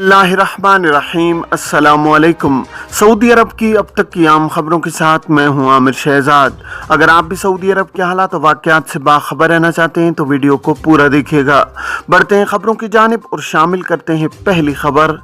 बिस्मिल्लाहिर्रहमानिर्रहीम। अस्सलामुअलैकुम। सऊदी अरब की अब तक की आम खबरों के साथ मैं हूं आमिर शहजाद। अगर आप भी सऊदी अरब के हालात और वाक़यात से बाखबर रहना चाहते हैं तो वीडियो को पूरा देखिएगा। बढ़ते हैं खबरों की जानिब और शामिल करते हैं पहली खबर।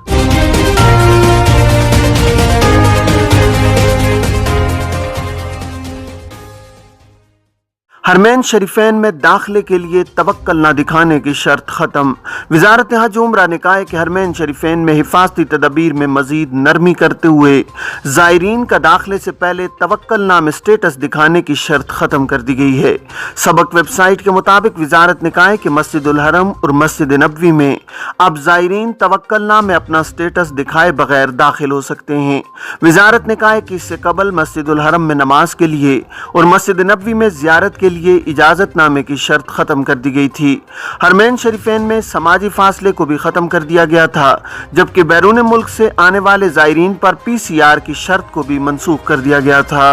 हरमैन शरीफैन में दाखिले के लिए तवक्कल न दिखाने की शर्त खत्म। वजारत हज उम्रा ने कहा है कि हरमैन शरीफैन में हिफाजती तदबीर में मजीद नरमी करते हुए ज़ायरीन का दाखिले से पहले तवक्कल नाम स्टेटस दिखाने की शर्त खत्म कर दी गई है। सबक वेबसाइट के मुताबिक वजारत ने कहा है कि मस्जिदुल हरम और मस्जिद नबवी में अब ज़ायरीन तवक्कल नाम में अपना स्टेटस दिखाए बगैर दाखिल हो सकते हैं। वजारत ने कहा है कि इससे कबल मस्जिदुल हरम में नमाज के लिए और मस्जिद नबवी में ज़ियारत के लिए इजाजतनामे की शर्त खत्म कर दी गई थी। हरमैन शरीफैन में समाजी फासले को भी खत्म कर दिया गया था, जबकि बैरून मुल्क से आने वाले ज़ायरीन पर PCR की शर्त को भी मनसूख कर दिया गया था।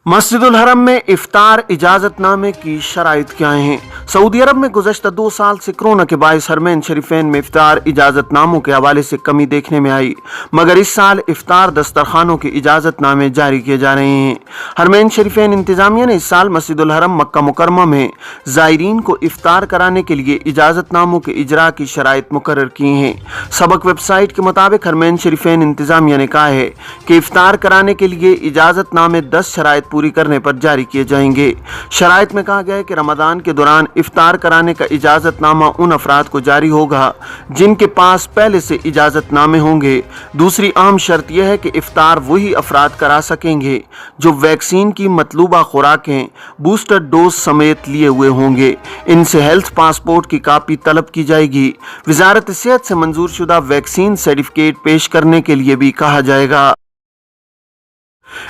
मस्जिदुल हरम में इफ्तार इजाजतनामे की शराइत क्या हैं? सऊदी अरब में गुज़श्ता 2 साल से कोरोना के बायस हरमैन शरीफैन में इफ्तार इजाजतनामों के हवाले से कमी देखने में आई, मगर इस साल इफ्तार दस्तरखानों के इजाजतनामे जारी किए जा रहे हैं। हरमैन शरीफैन इंतजामिया ने इस साल मस्जिदुल हरम मक्का मुकरमा में ज़ायरीन को इफ्तार कराने के लिए इजाजतनामों के इजरा की शराइत मुकर्रर की हैं। सबक वेबसाइट के मुताबिक हरमैन शरीफैन इंतजामिया ने कहा है कि इफ्तार कराने के लिए इजाजतनामे 10 शराइत पूरी करने पर जारी किए जाएंगे। शराइत में कहा गया है कि रमजान के दौरान इफ्तार कराने का इजाजतनामा उन अफराद को जारी होगा जिनके पास पहले से इजाजतनामे होंगे। दूसरी अहम शर्त यह है कि इफ्तार वही अफराद करा सकेंगे जो वैक्सीन की मतलूबा खुराकें बूस्टर डोज समेत लिए हुए होंगे। इनसे हेल्थ पासपोर्ट की कापी तलब की जाएगी। वजारत सेहत से मंजूर शुदा वैक्सीन सर्टिफिकेट पेश करने के लिए भी कहा जाएगा।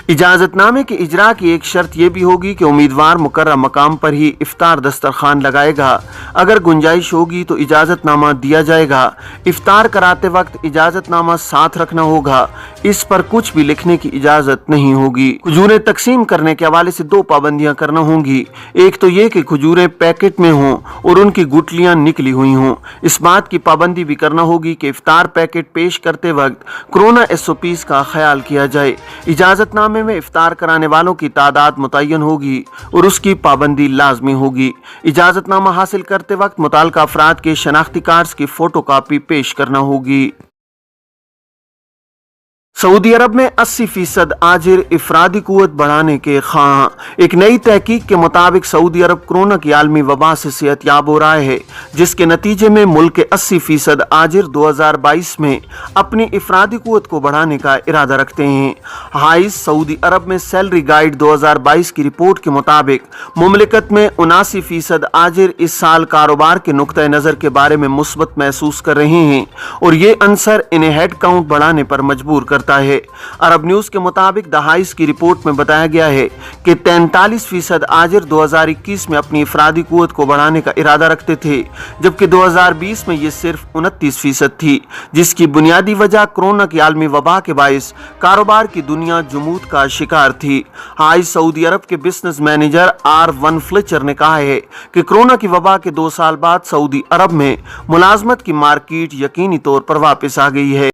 इजाजतनामे के इजरा की एक शर्त यह भी होगी कि उम्मीदवार मुकर्रर मकाम पर ही इफ्तार दस्तरखान लगाएगा। अगर गुंजाइश होगी तो इजाजतनामा दिया जाएगा। इफ्तार कराते वक्त इजाजतनामा साथ रखना होगा। इस पर कुछ भी लिखने की इजाजत नहीं होगी। खजूरें तकसीम करने के हवाले से 2 पाबंदियां करना होंगी। एक तो ये कि खजूरें पैकेट में हों और उनकी गुठलियां निकली हुई हों। इस बात की पाबंदी भी करना होगी कि इफ्तार पैकेट पेश करते वक्त कोरोना SOPs का ख्याल किया जाए। इजाजतनामे में इफ्तार कराने वालों की तादाद मुतय्यन होगी और उसकी पाबंदी लाजमी होगी। इजाजतनामा हासिल करते वक्त मुताल्लिका अफराद के शनाख्ती कार्ड्स की फोटोकॉपी पेश करना होगी। सऊदी अरब में 80% आजिर इफरादी कुव्वत बढ़ाने के ख्वाह। एक नई तहकीक के मुताबिक सऊदी अरब कोरोना की आलमी वबा से सेहतयाब हो रहा है, जिसके नतीजे में मुल्क के 80% आजिर 2022 में अपनी इफरादी कुव्वत को बढ़ाने का इरादा रखते हैं। हाइस सऊदी अरब में सैलरी गाइड 2022 की रिपोर्ट के मुताबिक मुमलिकत में 79% आजिर इस साल कारोबार के नुक्ता नज़र के बारे में मुस्बत महसूस कर रहे हैं और ये अंसर इन्हें हेड काउंट बढ़ाने पर मजबूर करता है। अरब न्यूज के मुताबिक द हाइस की रिपोर्ट में बताया गया है कि 43% आजिर 2021 में अपनी इफरादी कुव्वत को बढ़ाने का इरादा रखते थे, जबकि 2020 में ये सिर्फ 29% थी, जिसकी बुनियादी वजह कोरोना की आलमी वबा के बायस कारोबार की दुनिया जुमूद का शिकार थी। हाइस सऊदी अरब के बिजनेस मैनेजर R1 फ्लेचर ने कहा है कि कोरोना की वबा के 2 साल बाद सऊदी अरब में मुलाजमत की मार्केट यकीनी तौर पर वापस आ गई है।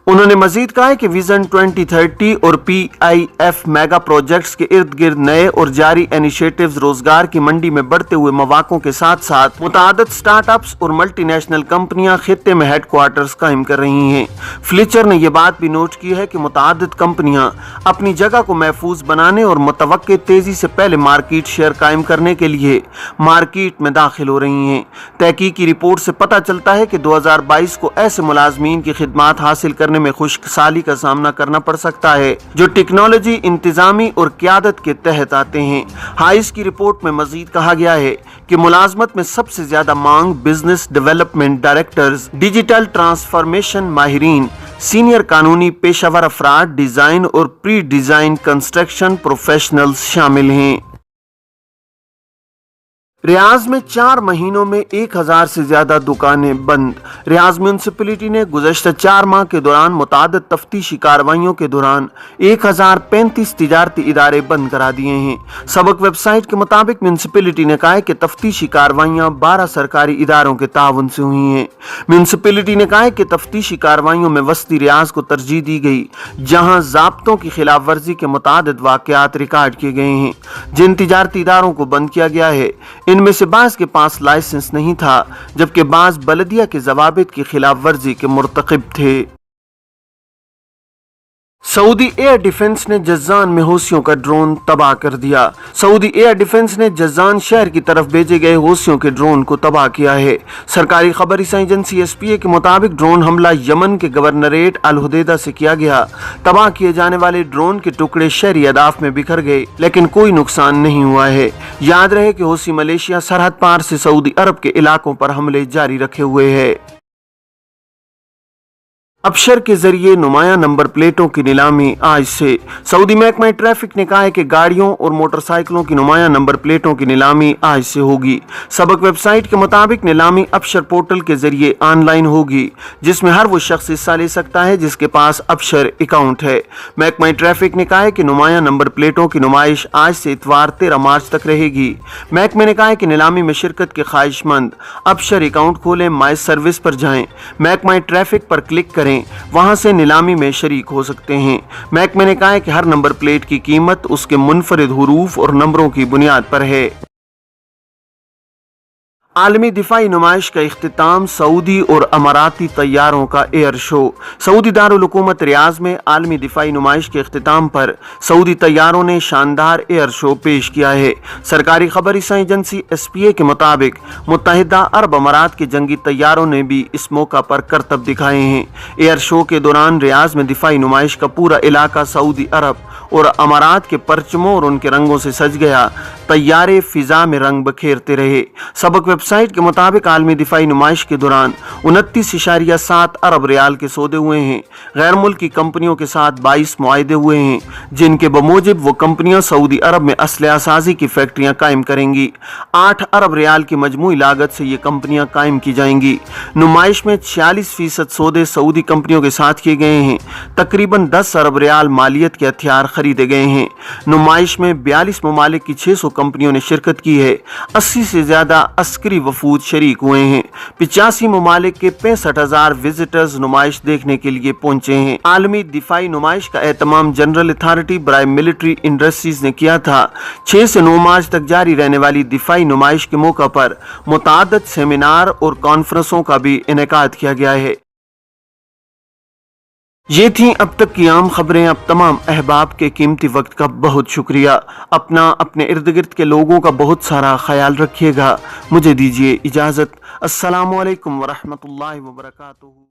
उन्होंने मजीद कहा है कि विजन 2030 और PIF मेगा प्रोजेक्ट्स के इर्द गिर्द नए और जारी इनिशिएटिव्स रोजगार की मंडी में बढ़ते हुए मौक़ों के साथ साथ मुतादिद स्टार्टअप्स और मल्टीनेशनल कंपनियां खित्ते में हेडक्वार्टर्स कायम कर रही हैं। फ्लिचर ने यह बात भी नोट की है कि मुतादिद कंपनियां अपनी जगह को महफूज बनाने और मुतवक्के तेजी से पहले मार्केट शेयर कायम करने के लिए मार्केट में दाखिल हो रही हैं। तहकीक की रिपोर्ट से पता चलता है कि 2022 को ऐसे मुलाजमीन की खिदमात हासिल करने में खुशहाली का सामना करना पड़ सकता है जो टेक्नोलॉजी, इंतजामी और क़यादत के तहत आते हैं। हाइस की रिपोर्ट में मजीद कहा गया है कि मुलाजमत में सबसे ज्यादा मांग business development directors, digital transformation माहिरीन, सीनियर कानूनी पेशावर अफराद, डिजाइन और प्री डिजाइन कंस्ट्रक्शन प्रोफेशनल्स शामिल हैं। रियाज में 4 महीनों में 1000 से ज्यादा दुकानें बंद। रियाज म्यूनसिपलिटी ने गुज़श्ता 4 माह के दौरान मुतादिद तफ्तीशी कार्रवाइयों के दौरान 1035 तिजारती इदारे बंद करा दिए हैं। सबक वेबसाइट के मुताबिक म्यूनसिपलिटी ने कहा है कि तफ्तीशी कार्रवाइयां 12 सरकारी इदारों के ताउन से हुई हैं। म्यूनसिपलिटी ने कहा है कि तफ्तीशी कार्रवाइयों में वस्ती रियाज को तरजीह दी गई, जहां ज़ाब्तों की खिलाफ वर्जी के मुतादिद वाक़यात रिकॉर्ड किए गए हैं। जिन तिजारती इदारों को बंद किया गया है, इनमें से बाज़ के पास लाइसेंस नहीं था, जबकि बाज़ बलदिया के ज़वाबित की खिलाफ वर्जी के मुर्तकिब थे। सऊदी एयर डिफेंस ने जज़ान में हौसियों का ड्रोन तबाह कर दिया। सऊदी एयर डिफेंस ने जज़ान शहर की तरफ भेजे गए हौसियों के ड्रोन को तबाह किया है। सरकारी खबर एजेंसी SPA के मुताबिक ड्रोन हमला यमन के गवर्नरेट अल हुदैदा से किया गया। तबाह किए जाने वाले ड्रोन के टुकड़े शहरी अहदाफ में बिखर गए, लेकिन कोई नुकसान नहीं हुआ है। याद रहे कि हौसी मलेशिया सरहद पार से सऊदी अरब के इलाकों पर हमले जारी रखे हुए है। अबशर के जरिए नुमाया नंबर प्लेटों की नीलामी आज से। सऊदी महकमा ट्रैफिक ने कहा है कि गाड़ियों और मोटरसाइकिलों की नुमाया नंबर प्लेटों की नीलामी आज से होगी। सबक वेबसाइट के मुताबिक नीलामी अबशर पोर्टल के जरिए ऑनलाइन होगी, जिसमें हर वो शख्स हिस्सा ले सकता है जिसके पास अबशर अकाउंट है। महकमा ट्रैफिक ने कहा है कि नुमाया नंबर प्लेटों की नुमाइश आज से इतवार 13 मार्च तक रहेगी। महकमे ने कहा है कि नीलामी में शिरकत के ख्वाहिशमंद अबशर अकाउंट खोलें, माई सर्विस पर जाएं, महकमा ट्रैफिक पर क्लिक करें, वहां से नीलामी में शरीक हो सकते हैं। महकमे ने कहा है कि हर नंबर प्लेट की कीमत उसके मुनफरिद हुरूफ और नंबरों की बुनियाद पर है। आलमी दिफाई नुमाइश का इख्तिताम सऊदी और अमाराती तैयारों का एयर शो। सऊदी दारुल हुकूमत रियाज में आलमी दिफाई नुमाइश के इख्तिताम पर सऊदी तैयारों ने शानदार एयर शो पेश किया है। सरकारी खबर एजेंसी SPA के मुताबिक मुत्तहिदा अरब अमारात के जंगी तैयारों ने भी इस मौका पर करतब दिखाए हैं। एयर शो के दौरान रियाज में दिफाई नुमाइश का पूरा इलाका सऊदी अरब और अमारात के परचमों और उनके रंगों से सज गया। तैयारे फिजा में रंग बखेरते रहे। सबक वेबसाइट के मुताबिक आलमी दिफाई नुमाइश के दौरान 29.7 अरब रियाल के सौदे हुए हैं। गैर मुल्की कंपनियों के साथ 22 मुआहदे हुए हैं, जिनके बमूजिब वो कंपनियां सऊदी अरब में असलहा साजी की फैक्ट्रियां कायम करेंगी। 8 अरब रियाल की मजमूई लागत से ये कंपनियां कायम की जाएंगी। नुमाइश में 46% सौदे सऊदी कंपनियों के साथ किए गए हैं। तकरीबन 10 अरब रियाल मालियत के हथियार खरीदे गए हैं। नुमाइश में 42 ममालिक की 600 कंपनियों ने शिरकत की है। 80 से ज्यादा अस्करी वफूद शरीक हुए हैं। 85 ममालिक के 65,000 विजिटर्स नुमाइश देखने के लिए पहुंचे हैं। आलमी दिफाई नुमाइश का एहतमाम जनरल अथॉरिटी बराए मिलिट्री इंडस्ट्रीज ने किया था। 6 से 9 मार्च तक जारी रहने वाली दिफाई नुमाइश के मौका पर मुताअद्दिद सेमिनार और कॉन्फ्रेंसों का भी इनेकाद किया गया है। ये थी अब तक की आम खबरें। अब तमाम अहबाब के कीमती वक्त का बहुत शुक्रिया। अपना अपने इर्द गिर्द के लोगों का बहुत सारा ख्याल रखिएगा। मुझे दीजिए इजाज़त। अस्सलामु अलैकुम वरहमतुल्लाहि वबरकातुहू।